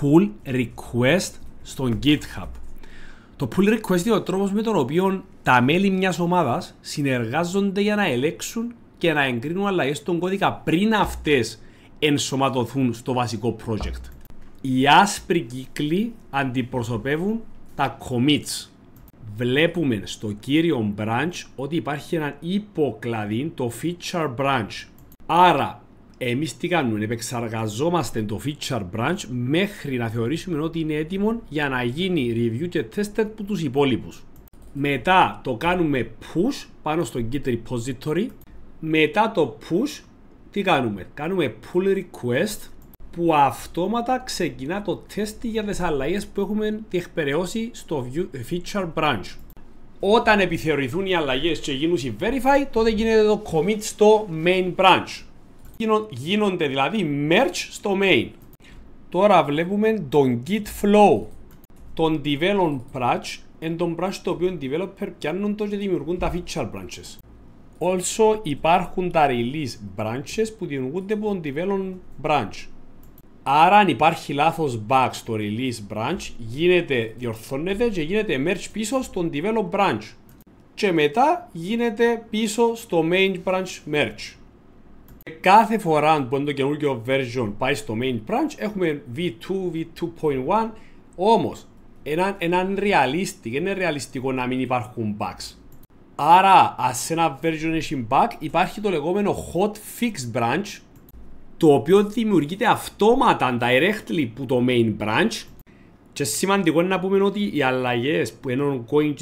pull request στο GitHub. Το pull request είναι ο τρόπος με τον οποίο τα μέλη μιας ομάδας συνεργάζονται για να ελέγξουν και να εγκρίνουν αλλαγές στον κώδικα πριν αυτές ενσωματωθούν στο βασικό project. Οι άσπροι κύκλοι αντιπροσωπεύουν τα commits. Βλέπουμε στο κύριο branch ότι υπάρχει ένα υποκλαδί, το feature branch. Άρα, εμείς τι κάνουμε, επεξεργαζόμαστε το feature branch μέχρι να θεωρήσουμε ότι είναι έτοιμο για να γίνει review και tested από τους υπόλοιπους. Μετά το κάνουμε push πάνω στο Git repository. Μετά το push, τι κάνουμε, κάνουμε pull request που αυτόματα ξεκινά το test για τις αλλαγές που έχουμε διεκπεραιώσει στο feature branch. Όταν επιθεωρηθούν οι αλλαγές και γίνουν verify, τότε γίνεται το commit στο main branch. Γίνονται δηλαδή merge στο main. Τώρα βλέπουμε τον git flow. Τον develop branch είναι τον branch το οποίο οι developer πιάνουν το και δημιουργούν τα feature branches. Also υπάρχουν τα release branches που δημιουργούνται από τον develop branch. Άρα αν υπάρχει λάθος bug στο release branch, διορθώνεται και γίνεται merge πίσω στον develop branch. Και μετά γίνεται πίσω στο main branch merge. Κάθε φορά που το καινούργιο version πάει στο main branch έχουμε V2, V2.1, όμως είναι realistic, είναι ρεαλιστικό να μην υπάρχουν bugs. Άρα, ας ένα version έχει bug, υπάρχει το λεγόμενο hot fix branch, το οποίο δημιουργείται αυτόματα directly που το main branch. Και σημαντικό είναι να πούμε ότι οι αλλαγές που είναι ongoing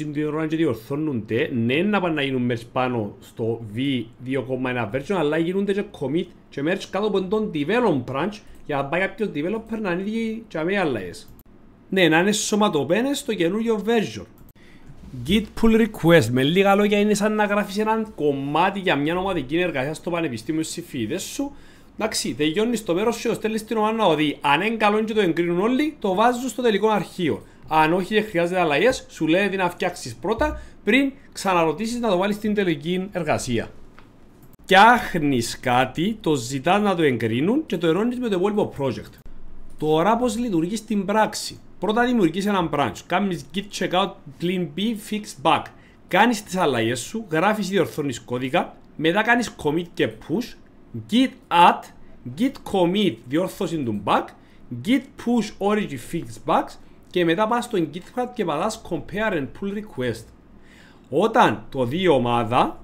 και διορθώνονται, ναι να πάνε να γίνουν merge πάνω στο V2.1 version, αλλά γίνονται και commit και merge κάτω από τον develop branch για να πάει κάποιος developer να ανοίγει και αμέσως αλλαγές. Ναι, να είναι σωματωμένες στο καινούργιο version. Git pull request, με λίγα λόγια, είναι σαν να γράφεις ένα κομμάτι για μια ομαδική εργασία στο πανεπιστήμιο στις φοιτητές σου. Εντάξει, τελειώνεις το μέρος σου και στέλνεις στην ομάδα να δει. Αν είναι καλό και το εγκρίνουν όλοι, το βάζουν στο τελικό αρχείο. Αν όχι και χρειάζεται αλλαγές, σου λέει τι να φτιάξεις πρώτα πριν ξαναρωτήσεις να το βάλεις στην τελική εργασία. Φτιάχνεις κάτι, το ζητάς να το εγκρίνουν και το ενώνεις με το υπόλοιπο project. Τώρα πώς λειτουργεί στην πράξη. Πρώτα δημιουργείς έναν branch, κάνεις git checkout, clean b, fix bug. Κάνεις τις αλλαγές σου, γράφεις ή διορθώνεις κώδικα, μετά κάνεις commit και push, git add, git commit διόρθωση του bug, git push origin fix bugs και μετά πας στο GitHub και πατάς compare and pull request. Όταν το δει η ομάδα,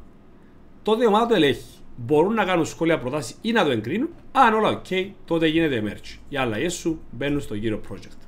τότε η ομάδα το ελέγχει. Μπορούν να κάνουν σχόλια, προτάσεις ή να το εγκρίνουν. Αν όλα ok, τότε γίνεται merge. Οι αλλαγές σου μπαίνουν στο γύρο project.